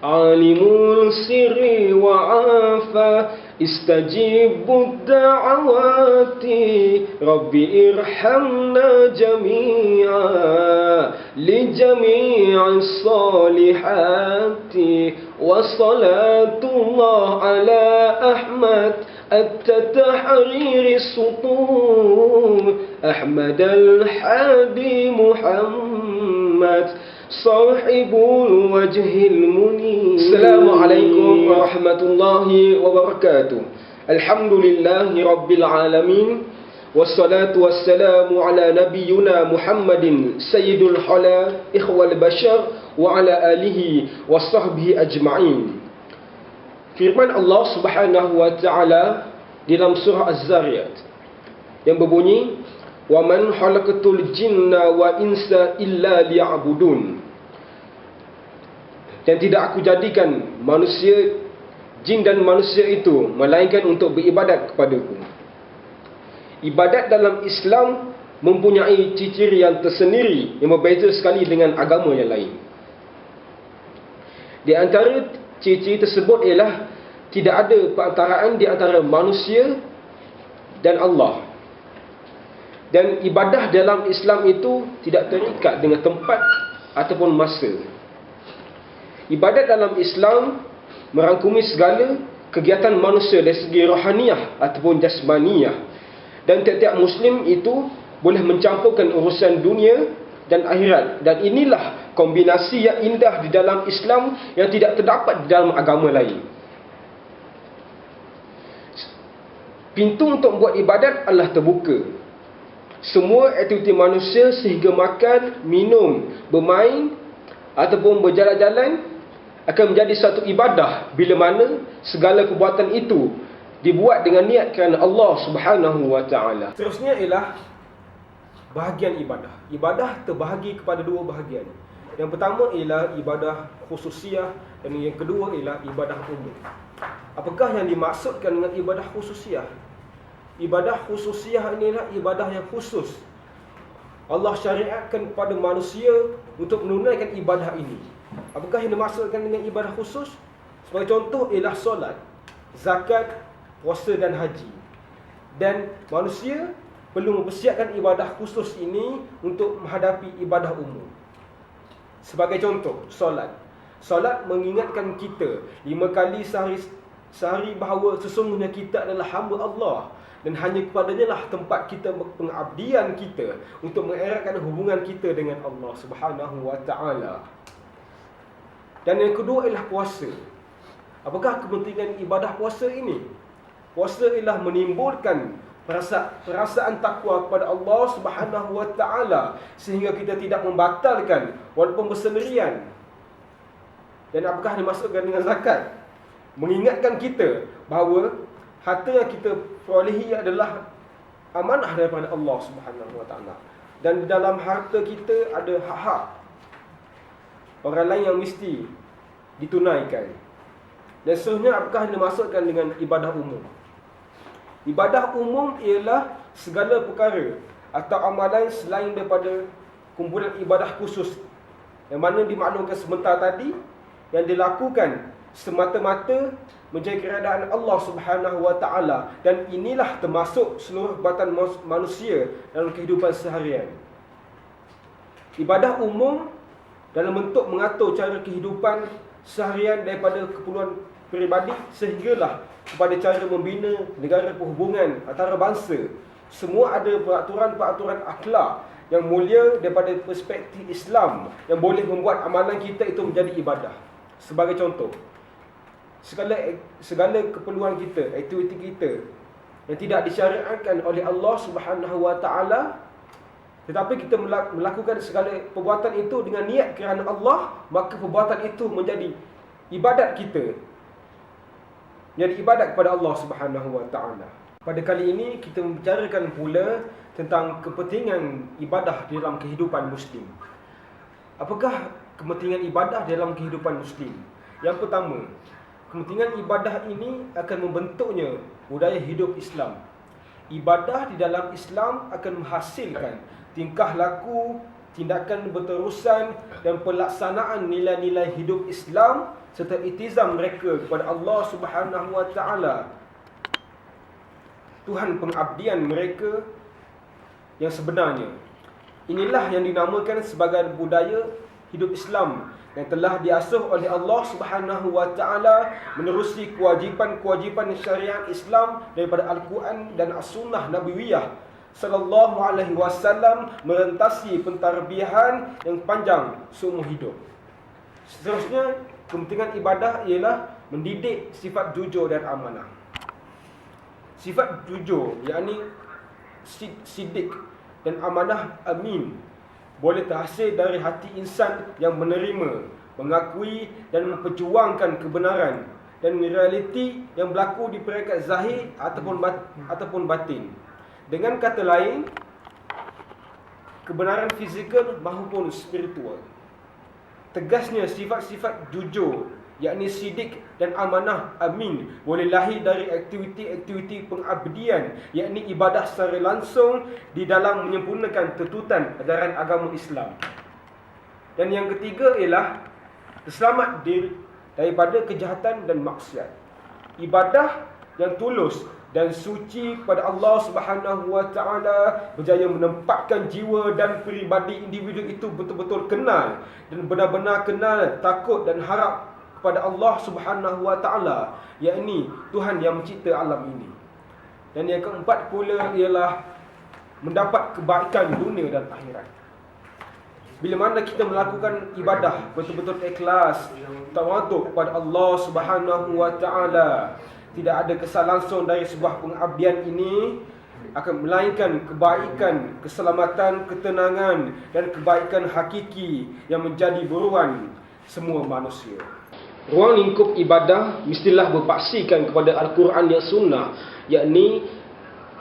عالم السر وعافى استجيب الدعوات رب ارحمنا جميعا لجميع الصالحات وصلاة الله على أحمد التحرير السطور أحمد الحادي محمد صاحب الوجه المنير. السلام عليكم ورحمة الله وبركاته. الحمد لله رب العالمين والصلاة والسلام على نبينا محمد سيد الحلا إخوة البشر وعلى آله وصحبه أجمعين. Firman Allah Subhanahu wa taala dalam surah Az-Zariyat yang berbunyi, "Wa man khalaqatul jinna wa insa illa liya'budun." Dan tidak aku jadikan manusia, jin dan manusia itu melainkan untuk beribadat kepadaku. Ibadat dalam Islam mempunyai ciri-ciri yang tersendiri yang berbeza sekali dengan agama yang lain. Di antara ciri-ciri tersebut ialah tidak ada perantaraan di antara manusia dan Allah. Dan ibadah dalam Islam itu tidak terikat dengan tempat ataupun masa. Ibadat dalam Islam merangkumi segala kegiatan manusia dari segi rohaniah ataupun jasmaniyah. Dan tiap-tiap Muslim itu boleh mencampurkan urusan dunia dan akhirat. Dan inilah kombinasi yang indah di dalam Islam yang tidak terdapat di dalam agama lain. Pintu untuk buat ibadat adalah terbuka. Semua aktiviti manusia sehingga makan, minum, bermain ataupun berjalan-jalan akan menjadi satu ibadah bila mana segala perbuatan itu dibuat dengan niat kerana Allah Subhanahu wa taala. Seterusnya ialah bahagian ibadah. Ibadah terbahagi kepada dua bahagian. Yang pertama ialah ibadah khususiyah dan yang kedua ialah ibadah umum. Apakah yang dimaksudkan dengan ibadah khususiyah? Ibadah khususiyah inilah ibadah yang khusus. Allah syariatkan kepada manusia untuk menunaikan ibadah ini. Apakah yang dimaksudkan dengan ibadah khusus? Sebagai contoh ialah solat, zakat, puasa dan haji. Dan manusia perlu mempersiapkan ibadah khusus ini untuk menghadapi ibadah umum. Sebagai contoh, solat. Solat mengingatkan kita 5 kali sehari bahawa sesungguhnya kita adalah hamba Allah dan hanya kepadanya lah tempat kita pengabdian kita untuk mengeratkan hubungan kita dengan Allah Subhanahu wa taala. Dan yang kedua ialah puasa. Apakah kepentingan ibadah puasa ini? Puasa ialah menimbulkan perasaan takwa kepada Allah Subhanahu wa taala sehingga kita tidak membatalkan walaupun bersendirian. Dan apakah dimaksudkan dengan zakat? Mengingatkan kita bahawa harta yang kita perolehi adalah amanah daripada Allah Subhanahu wa taala. Dan di dalam harta kita ada hak-hak orang lain yang mesti ditunaikan. Dan seterusnya apakah yang dimaksudkan dengan ibadah umum? Ibadah umum ialah segala perkara atau amalan selain daripada kumpulan ibadah khusus yang mana dimaklumkan sebentar tadi, yang dilakukan semata-mata menjadi keredaan Allah Subhanahu wa taala, dan inilah termasuk seluruh perbuatan manusia dalam kehidupan seharian. Ibadah umum dalam bentuk mengatur cara kehidupan seharian daripada keperluan peribadi sehinggalah kepada cara membina negara perhubungan antara bangsa. Semua ada peraturan-peraturan akhlak yang mulia daripada perspektif Islam yang boleh membuat amalan kita itu menjadi ibadah. Sebagai contoh, segala keperluan kita, aktiviti kita yang tidak disyariatkan oleh Allah Subhanahu wa taala, tetapi kita melakukan segala perbuatan itu dengan niat kerana Allah, maka perbuatan itu menjadi ibadat kita. Jadi ibadat kepada Allah Subhanahu wa taala. Pada kali ini kita membicarakan pula tentang kepentingan ibadah dalam kehidupan Muslim. Apakah kepentingan ibadah dalam kehidupan Muslim? Yang pertama, kepentingan ibadah ini akan membentuknya budaya hidup Islam. Ibadah di dalam Islam akan menghasilkan tingkah laku, tindakan berterusan dan pelaksanaan nilai-nilai hidup Islam serta itizam mereka kepada Allah Subhanahu wa taala, Tuhan pengabdian mereka yang sebenarnya. Inilah yang dinamakan sebagai budaya hidup Islam yang telah diasuh oleh Allah Subhanahu wa taala menerusi kewajipan-kewajipan syariat Islam daripada Al-Quran dan As-Sunnah Nabawiyah sallallahu alaihi wasallam, merentasi pentarbiyahan yang panjang seumur hidup. Seterusnya, kepentingan ibadah ialah mendidik sifat jujur dan amanah. Sifat jujur, yakni sidik dan amanah amin, boleh terhasil dari hati insan yang menerima, mengakui dan memperjuangkan kebenaran dan realiti yang berlaku di peringkat zahir ataupun batin. Dengan kata lain, kebenaran fizikal maupun spiritual. Tegasnya sifat-sifat jujur, yakni sidik dan amanah amin, boleh lahir dari aktiviti-aktiviti pengabdian, yakni ibadah secara langsung di dalam menyempurnakan tuntutan ajaran agama Islam. Dan yang ketiga ialah terselamat diri daripada kejahatan dan maksiat. Ibadah yang tulus dan suci kepada Allah Subhanahu wa taala berjaya menempatkan jiwa dan peribadi individu itu betul-betul kenal dan benar-benar kenal, takut dan harap kepada Allah Subhanahu wa taala, yakni Tuhan yang mencipta alam ini. Dan yang keempat pula ialah mendapat kebaikan dunia dan akhirat. Bila mana kita melakukan ibadah betul-betul ikhlas, tawaduk kepada Allah Subhanahu wa taala, tidak ada kesan langsung dari sebuah pengabdian ini akan melainkan kebaikan, keselamatan, ketenangan dan kebaikan hakiki yang menjadi buruan semua manusia. Ruang lingkup ibadah mestilah berpaksikan kepada Al-Quran dan Sunnah, yakni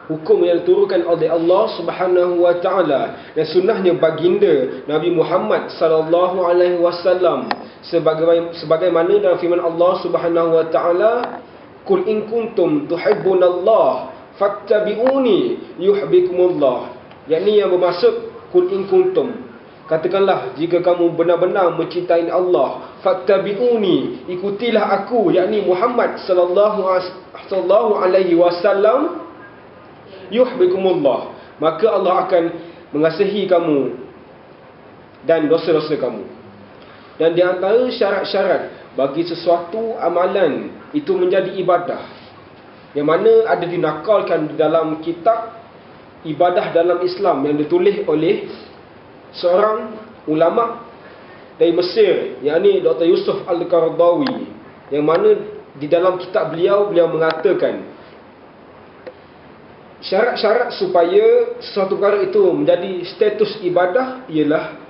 hukum yang diturunkan oleh Allah Subhanahu wa taala dan sunnahnya baginda Nabi Muhammad sallallahu alaihi wasallam, sebagaimana dalam firman Allah Subhanahu wa taala, "Qul in kuntum tuhibbunallah fattabi'uni yuhibbukumullah." Yakni yang bermaksud qul in kuntum, katakanlah jika kamu benar-benar mencintai Allah, fattabi'uni, ikutilah aku, yakni Muhammad sallallahu alaihi wasallam, yuhibbukumullah, maka Allah akan mengasihi kamu dan dosa-dosa kamu. Dan di antara syarat-syarat bagi sesuatu amalan itu menjadi ibadah, yang mana ada dinakalkan di dalam kitab ibadah dalam Islam yang ditulis oleh seorang ulama dari Mesir, yakni Dr. Yusuf Al-Qaradawi, yang mana di dalam kitab beliau mengatakan syarat-syarat supaya sesuatu perkara itu menjadi status ibadah ialah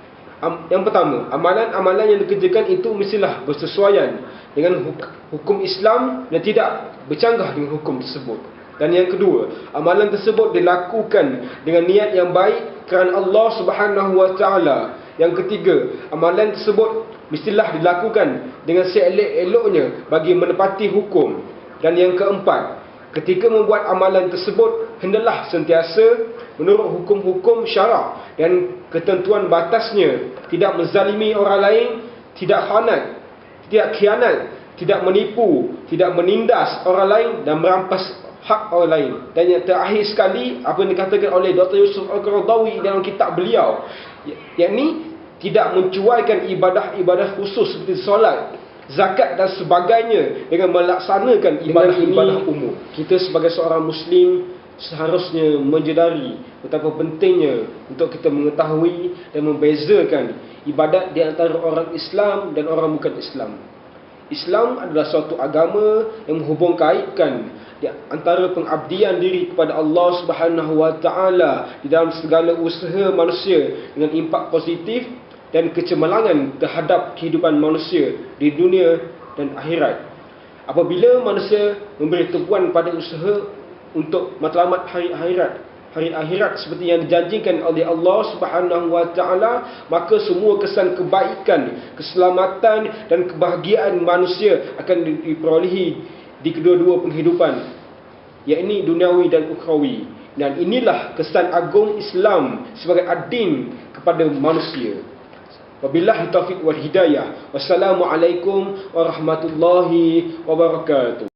yang pertama, amalan-amalan yang dikerjakan itu mestilah bersesuaian dengan hukum Islam dan tidak bercanggah dengan hukum tersebut. Dan yang kedua, amalan tersebut dilakukan dengan niat yang baik kerana Allah Subhanahu wa taala. Yang ketiga, amalan tersebut mestilah dilakukan dengan seelok-eloknya bagi menepati hukum. Dan yang keempat, ketika membuat amalan tersebut hendaklah sentiasa menurut hukum-hukum syarak dan ketentuan batasnya, tidak menzalimi orang lain, tidak khianat, tidak menipu, tidak menindas orang lain dan merampas hak orang lain. Dan yang terakhir sekali, apa yang dikatakan oleh Dr. Yusuf Al-Qaradawi dalam kitab beliau, yakni tidak mencuaikan ibadah-ibadah khusus seperti solat, zakat dan sebagainya dengan melaksanakan ibadah-ibadah umum. Kita sebagai seorang Muslim seharusnya menjedari betapa pentingnya untuk kita mengetahui dan membezakan ibadat di antara orang Islam dan orang bukan Islam. Islam adalah suatu agama yang menghubungkaitkan di antara pengabdian diri kepada Allah Subhanahu wa taala di dalam segala usaha manusia dengan impak positif dan kecemerlangan terhadap kehidupan manusia di dunia dan akhirat. Apabila manusia memberi tumpuan pada usaha untuk matlamat hari akhirat seperti yang dijanjikan oleh Allah Subhanahu wa taala, maka semua kesan kebaikan, keselamatan dan kebahagiaan manusia akan diperolehi di kedua-dua penghidupan, yakni duniawi dan ukhrawi. Dan inilah kesan agung Islam sebagai adin kepada manusia. Wabillahi taufiq wal hidayah. Wassalamualaikum warahmatullahi wabarakatuh.